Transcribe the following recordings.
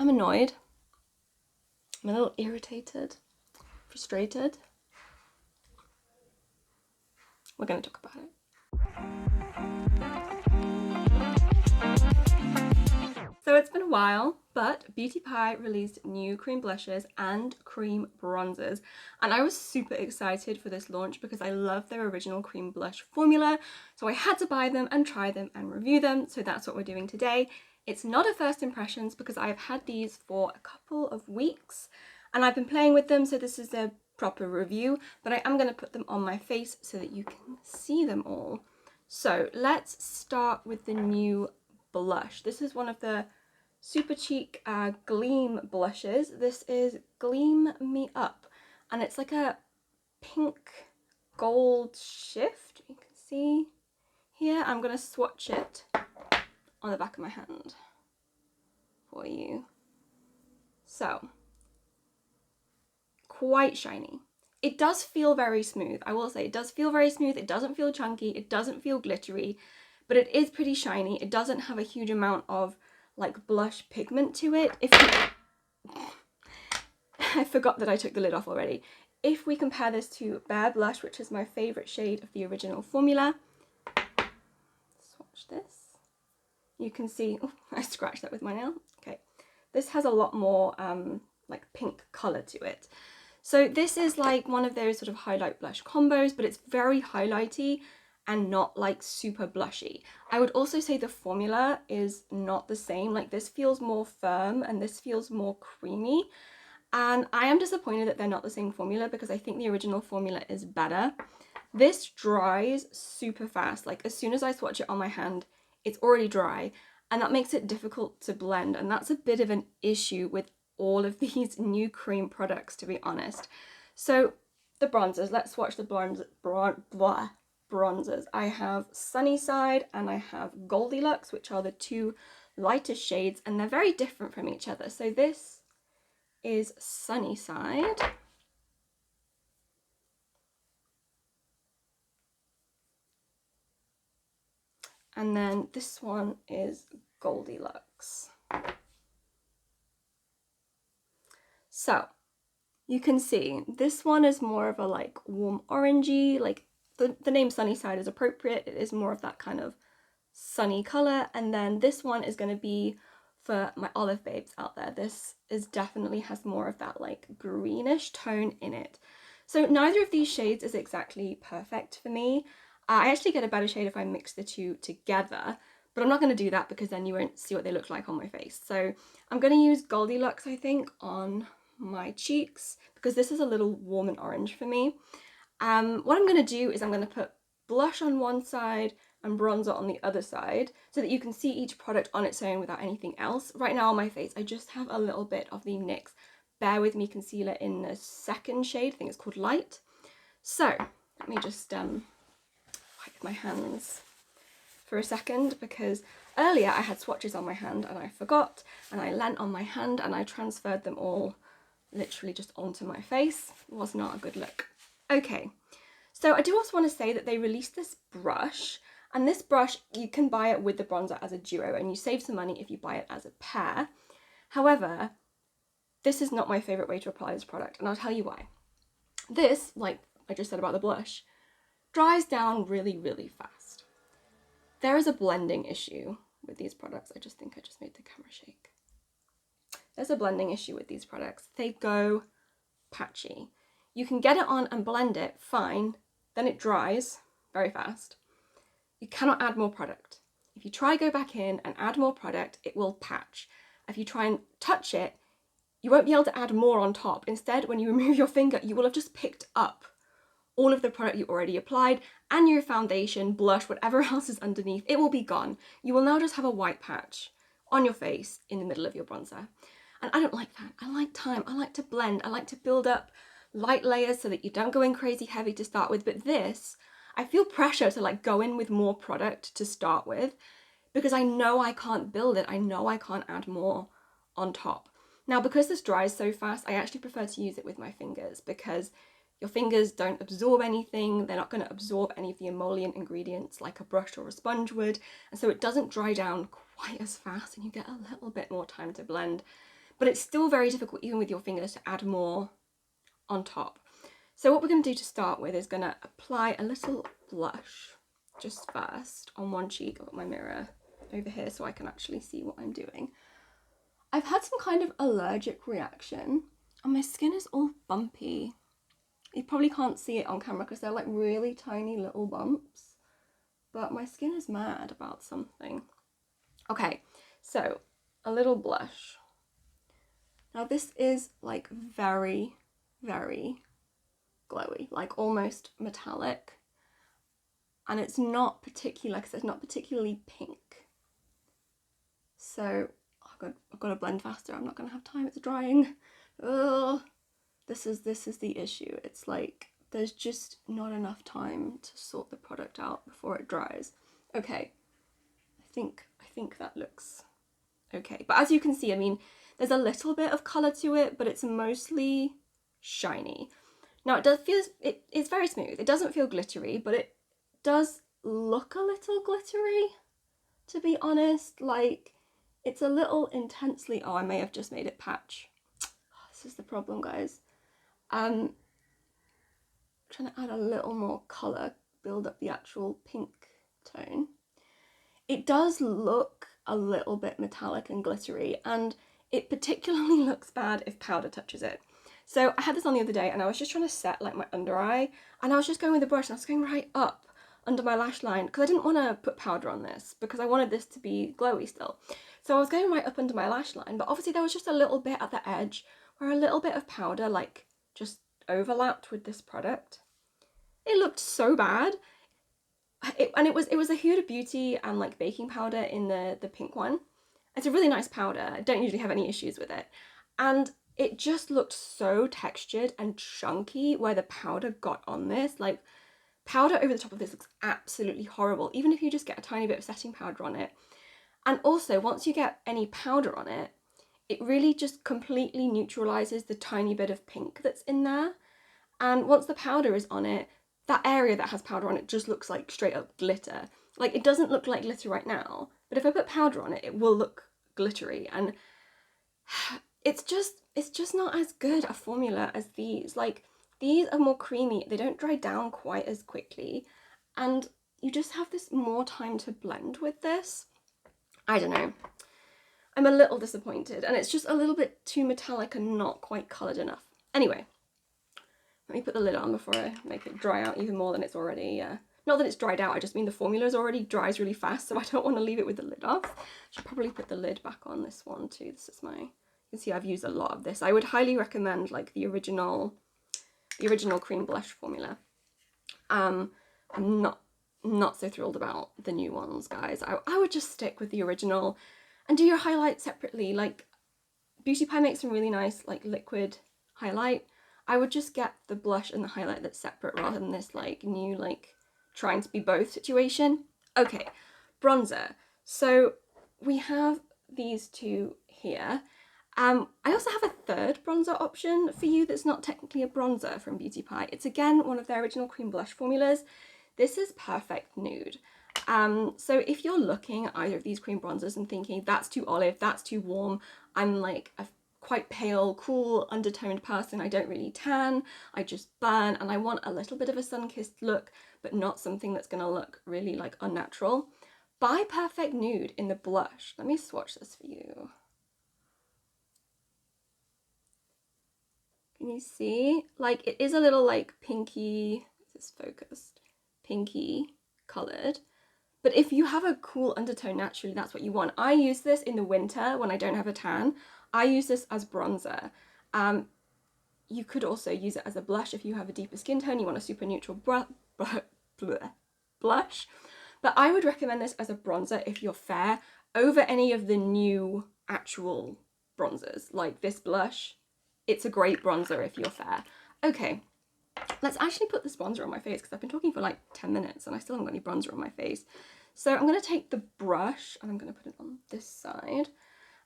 I'm annoyed. I'm a little irritated, frustrated. We're going to talk about it. So it's been a while, but Beauty Pie released new cream blushes and cream bronzers, and I was super excited for this launch because I love their original cream blush formula, so I had to buy them and try them and review them, so that's what we're doing today. It's not a first impressions because I've had these for a couple of weeks and I've been playing with them, so this is a proper review, but I am going to put them on my face so that you can see them all. So let's start with the new blush. This is one of the Supercheek Gleam blushes. This is Gleam Me Up, and it's like a pink gold shift. You can see here. I'm going to swatch it on the back of my hand for you. So, quite shiny. It does feel very smooth. I will say it does feel very smooth. It doesn't feel chunky. It doesn't feel glittery, but it is pretty shiny. It doesn't have a huge amount of like blush pigment to it. I forgot that I took the lid off already. If we compare this to Bare Blush, which is my favourite shade of the original formula, swatch this. You can see, oh, I scratched that with my nail. Okay, this has a lot more like pink colour to it. So this is like one of those sort of highlight blush combos, but it's very highlighty and not like super blushy. I would also say the formula is not the same. Like this feels more firm and this feels more creamy. And I am disappointed that they're not the same formula because I think the original formula is better. This dries super fast. Like as soon as I swatch it on my hand, it's already dry, and that makes it difficult to blend. And that's a bit of an issue with all of these new cream products, to be honest. So the bronzers, let's swatch the bronzers. I have Sunnyside and I have Goldielux, which are the two lightest shades, and they're very different from each other. So this is Sunnyside. And then this one is Goldielux. So you can see this one is more of a like warm orangey, like the name Sunnyside is appropriate. It is more of that kind of sunny color. And then this one is going to be for my olive babes out there. This is definitely has more of that like greenish tone in it. So neither of these shades is exactly perfect for me. I actually get a better shade if I mix the two together, but I'm not going to do that because then you won't see what they look like on my face. So I'm going to use Goldielux, I think, on my cheeks because this is a little warm and orange for me. What I'm going to do is I'm going to put blush on one side and bronzer on the other side so that you can see each product on its own without anything else. Right now on my face I just have a little bit of the NYX Bear With Me concealer in the second shade. I think it's called Light. So let me just wipe my hands for a second because earlier I had swatches on my hand and I forgot, and I leant on my hand and I transferred them all literally just onto my face. It was not a good look. Okay, so I do also want to say that they released this brush, and this brush you can buy it with the bronzer as a duo and you save some money if you buy it as a pair. However, this is not my favourite way to apply this product, and I'll tell you why. This, like I just said about the blush, dries down really, really fast. There is a blending issue with these products. I just think I just made the camera shake. There's a blending issue with these products. They go patchy. You can get it on and blend it, fine, then it dries very fast. You cannot add more product. If you try go back in and add more product, it will patch. If you try and touch it, you won't be able to add more on top. Instead, when you remove your finger, you will have just picked up all of the product you already applied and your foundation, blush, whatever else is underneath, it will be gone. You will now just have a white patch on your face in the middle of your bronzer. And I don't like that. I like time. I like to blend. I like to build up light layers so that you don't go in crazy heavy to start with. But this, I feel pressure to like go in with more product to start with because I know I can't build it. I know I can't add more on top. Now, because this dries so fast, I actually prefer to use it with my fingers because your fingers don't absorb anything. They're not going to absorb any of the emollient ingredients like a brush or a sponge would. And so it doesn't dry down quite as fast and you get a little bit more time to blend. but it's still very difficult even with your fingers to add more on top. So what we're going to do to start with is going to apply a little blush just first on one cheek. I've got my mirror over here so I can actually see what I'm doing. I've had some kind of allergic reaction and my skin is all bumpy. You probably can't see it on camera because they're like really tiny little bumps, but my skin is mad about something. Okay, so a little blush. Now this is like very, very glowy, like almost metallic. And it's not particularly, like I said, it's not particularly pink. So I've got to blend faster. I'm not going to have time. It's drying. Ugh. This is the issue. It's like there's just not enough time to sort the product out before it dries. Okay, I think that looks okay. But as you can see, I mean, there's a little bit of colour to it, but it's mostly shiny. Now it does feel, it's very smooth. It doesn't feel glittery, but it does look a little glittery, to be honest. Like, it's a little intensely, oh, I may have just made it patch. This is the problem, guys. Trying to add a little more colour, build up the actual pink tone. It does look a little bit metallic and glittery, and it particularly looks bad if powder touches it. So I had this on the other day and I was just trying to set like my under eye, and I was just going with the brush and I was going right up under my lash line because I didn't want to put powder on this because I wanted this to be glowy still. So I was going right up under my lash line, but obviously there was just a little bit at the edge where a little bit of powder like just overlapped with this product. It looked so bad. And it was a Huda Beauty and like baking powder in the pink one. It's a really nice powder. I don't usually have any issues with it. And it just looked so textured and chunky where the powder got on this. Like, powder over the top of this looks absolutely horrible, even if you just get a tiny bit of setting powder on it. And also, once you get any powder on it, it really just completely neutralizes the tiny bit of pink that's in there. And once the powder is on it, that area that has powder on it just looks like straight up glitter. Like, it doesn't look like glitter right now, but if I put powder on it, it will look glittery. And it's just not as good a formula as these. Like, these are more creamy, they don't dry down quite as quickly, and you just have this more time to blend with this. I don't know. I'm a little disappointed, and it's just a little bit too metallic and not quite coloured enough. Anyway, let me put the lid on before I make it dry out even more than it's already, not that it's dried out, I just mean the formula already dries really fast, so I don't want to leave it with the lid off. I should probably put the lid back on this one too. This is my, you can see I've used a lot of this. I would highly recommend like the original cream blush formula. I'm not so thrilled about the new ones, guys. I would just stick with the original and do your highlight separately. Like, Beauty Pie makes some really nice like liquid highlight. I would just get the blush and the highlight that's separate rather than this like new like trying to be both situation. Okay, bronzer. So we have these two here. I also have a third bronzer option for you that's not technically a bronzer from Beauty Pie. It's again one of their original cream blush formulas. This is Perfect Nude. So if you're looking at either of these cream bronzers and thinking that's too olive, that's too warm, I'm like a quite pale, cool, undertoned person, I don't really tan, I just burn, and I want a little bit of a sun-kissed look, but not something that's gonna look really like unnatural, buy Perfect Nude in the blush. Let me swatch this for you. Can you see? Like, it is a little like pinky, is this focused? Pinky coloured. But if you have a cool undertone naturally, that's what you want. I use this in the winter when I don't have a tan. I use this as bronzer. You could also use it as a blush if you have a deeper skin tone, you want a super neutral blush. But I would recommend this as a bronzer if you're fair over any of the new actual bronzers. Like this blush, it's a great bronzer if you're fair. Okay, let's actually put this bronzer on my face because I've been talking for like 10 minutes and I still haven't got any bronzer on my face. So I'm going to take the brush and I'm going to put it on this side.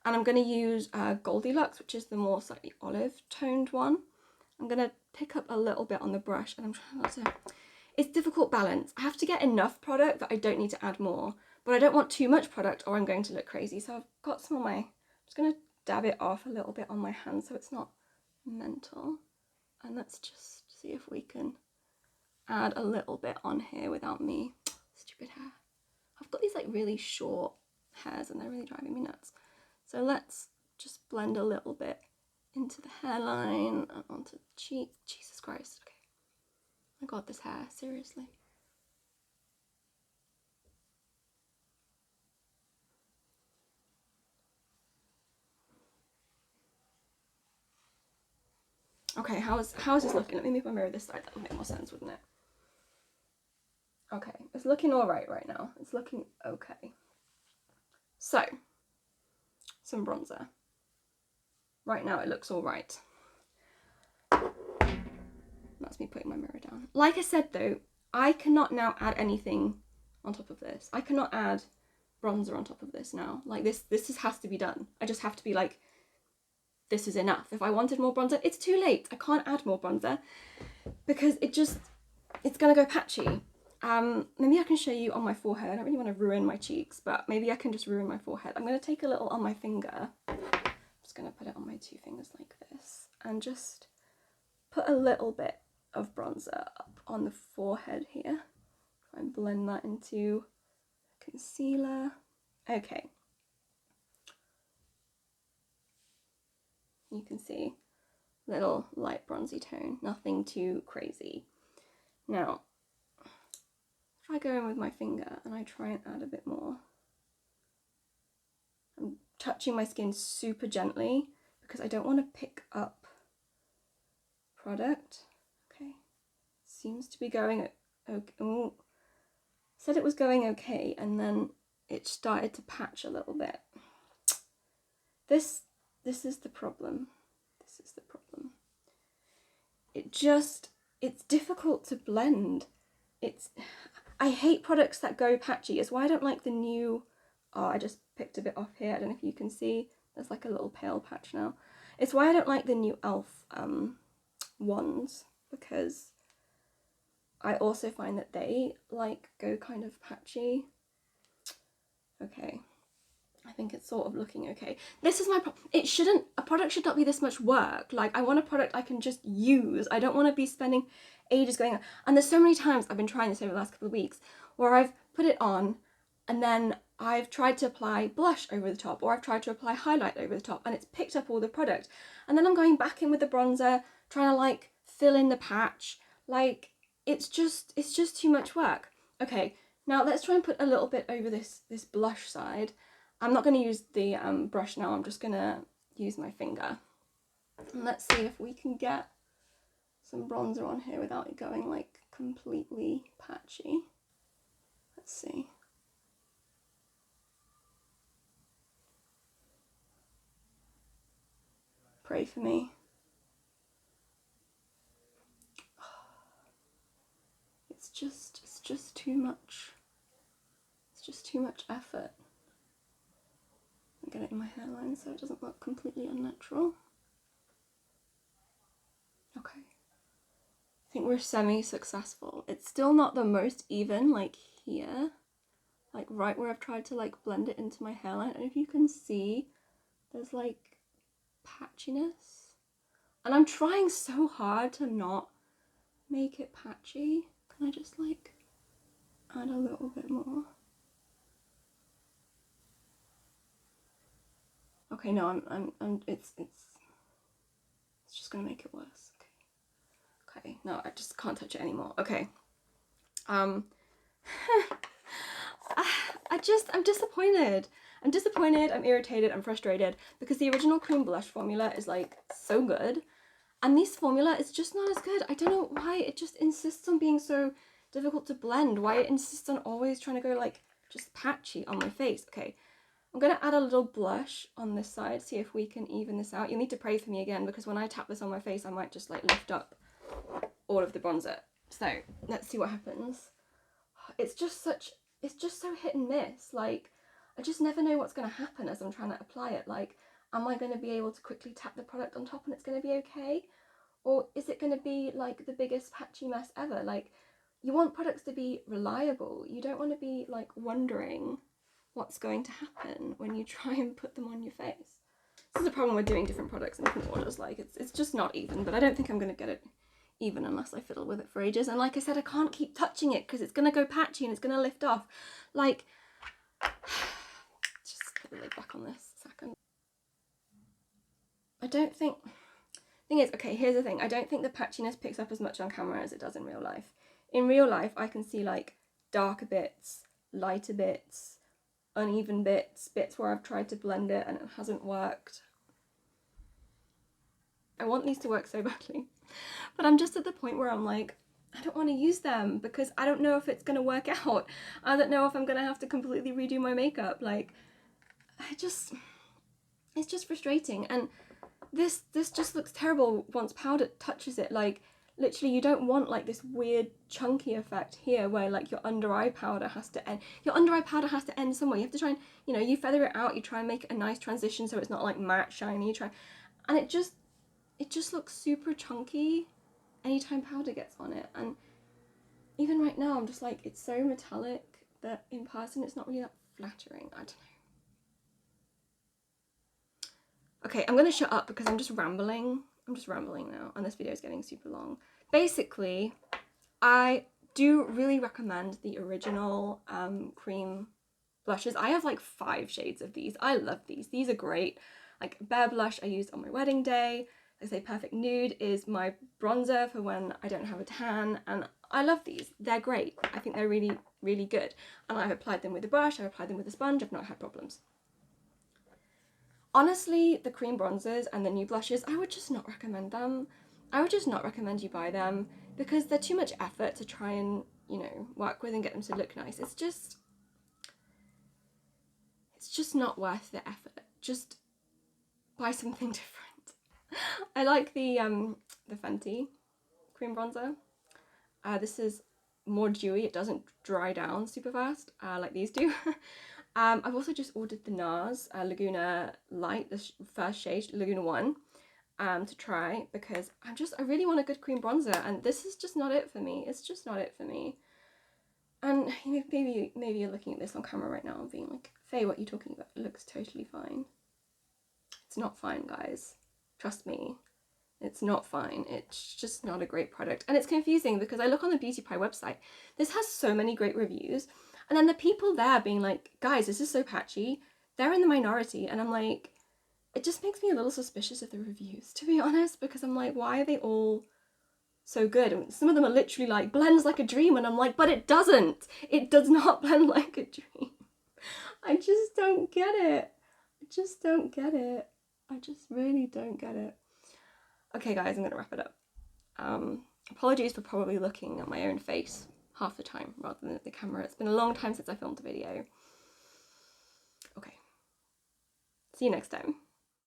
And I'm going to use Goldielux, which is the more slightly olive toned one. I'm going to pick up a little bit on the brush and I'm trying not to... It's difficult balance. I have to get enough product that I don't need to add more, but I don't want too much product or I'm going to look crazy. So I've got some on my... I'm just going to dab it off a little bit on my hand so it's not mental. And let's just see if we can add a little bit on here without me. Stupid hair. I've got these like really short hairs and they're really driving me nuts. So let's just blend a little bit into the hairline and onto the cheek. Jesus Christ. Okay. I got this hair, seriously. Okay, how is this looking? Let me move my mirror this side, that would make more sense, wouldn't it? Okay, it's looking alright right now. It's looking okay. So, some bronzer. Right now it looks alright. That's me putting my mirror down. Like I said though, I cannot now add anything on top of this. I cannot add bronzer on top of this now. Like this has to be done. I just have to be like, this is enough. If I wanted more bronzer, it's too late. I can't add more bronzer because it's gonna go patchy. Maybe I can show you on my forehead. I don't really want to ruin my cheeks, but maybe I can just ruin my forehead. I'm gonna take a little on my finger. I'm just gonna put it on my two fingers like this and just put a little bit of bronzer up on the forehead here. Try and blend that into concealer. Okay. You can see little light bronzy tone, nothing too crazy. Now, if I go in with my finger and I try and add a bit more, I'm touching my skin super gently because I don't want to pick up product. Okay, seems to be going okay. Ooh. Said it was going okay and then it started to patch a little bit. This is the problem. This is the problem. It's difficult to blend. I hate products that go patchy. It's why I don't like the new, oh, I just picked a bit off here. I don't know if you can see. There's like a little pale patch now. It's why I don't like the new e.l.f. Ones, because I also find that they like go kind of patchy. Okay. I think it's sort of looking okay. This is my problem. A product should not be this much work. Like, I want a product I can just use. I don't want to be spending ages going on. And there's so many times I've been trying this over the last couple of weeks where I've put it on and then I've tried to apply blush over the top, or I've tried to apply highlight over the top and it's picked up all the product. And then I'm going back in with the bronzer, trying to like fill in the patch. Like, it's just too much work. Okay, now let's try and put a little bit over this blush side. I'm not going to use the brush now, I'm just going to use my finger. And let's see if we can get some bronzer on here without it going like completely patchy. Let's see. Pray for me. It's just too much. It's just too much effort. Get it in my hairline so it doesn't look completely unnatural. Okay. I think we're semi-successful. It's still not the most even, like here. Like right where I've tried to like blend it into my hairline. And if you can see, there's like patchiness. And I'm trying so hard to not make it patchy. Can I just like add a little bit more? Okay, no, it's just gonna make it worse. Okay, no, I just can't touch it anymore. Okay. I'm disappointed. I'm disappointed, I'm irritated, I'm frustrated because the original cream blush formula is like so good and this formula is just not as good. I don't know why it just insists on being so difficult to blend, why it insists on always trying to go like just patchy on my face. Okay. I'm going to add a little blush on this side, see if we can even this out. You'll need to pray for me again because when I tap this on my face, I might just like lift up all of the bronzer. So let's see what happens. It's just so hit and miss. Like, I just never know what's going to happen as I'm trying to apply it. Like, am I going to be able to quickly tap the product on top and it's going to be okay? Or is it going to be like the biggest patchy mess ever? Like, you want products to be reliable. You don't want to be like wondering what's going to happen when you try and put them on your face. This is a problem with doing different products in different orders. Like, it's just not even, but I don't think I'm going to get it even unless I fiddle with it for ages. And like I said, I can't keep touching it because it's going to go patchy and it's going to lift off. Like, just put the lid back on this a second. I don't think, thing is, okay, here's the thing. I don't think the patchiness picks up as much on camera as it does in real life. In real life, I can see like darker bits, lighter bits, uneven bits, bits where I've tried to blend it and it hasn't worked. I want these to work so badly, but I'm just at the point where I'm like, I don't want to use them because I don't know if it's going to work out. I don't know if I'm going to have to completely redo my makeup. Like, it's just frustrating. And this just looks terrible once powder touches it. Like, literally, you don't want like this weird chunky effect here where like your under eye powder has to end. Your under eye powder has to end somewhere. You have to try and, you know, you feather it out, you try and make a nice transition so it's not like matte shiny. You try, and it just looks super chunky anytime powder gets on it. And even right now, I'm just like, it's so metallic that in person it's not really that flattering. I don't know. Okay, I'm gonna shut up because I'm just rambling. I'm just rambling now, and this video is getting super long. Basically, I do really recommend the original cream blushes. I have like 5 shades of these. I love these. These are great. Like Bare Blush I used on my wedding day. I say Perfect Nude is my bronzer for when I don't have a tan, and I love these. They're great. I think they're really, really good. And I've applied them with a brush, I've applied them with a sponge, I've not had problems. Honestly, the cream bronzers and the nude blushes, I would just not recommend them. I would just not recommend you buy them because they're too much effort to try and, you know, work with and get them to look nice. It's just not worth the effort. Just buy something different. I like the Fenty cream bronzer. This is more dewy. It doesn't dry down super fast like these do. I've also just ordered the NARS Laguna Light, the first shade, Laguna 1, to try because I really want a good cream bronzer, and this is just not it for me. It's just not it for me. And you know, maybe you're looking at this on camera right now and being like, Faye, what are you talking about? It looks totally fine. It's not fine, guys. Trust me. It's not fine. It's just not a great product. And it's confusing because I look on the Beauty Pie website. This has so many great reviews. And then the people there being like, guys, this is so patchy. They're in the minority. And I'm like, it just makes me a little suspicious of the reviews, to be honest, because I'm like, why are they all so good? And some of them are literally like, blends like a dream. And I'm like, but it doesn't. It does not blend like a dream. I just don't get it. I just don't get it. I just really don't get it. Okay guys, I'm gonna wrap it up. Apologies for probably looking at my own face half the time rather than at the camera. It's been a long time since I filmed a video. Okay. See you next time.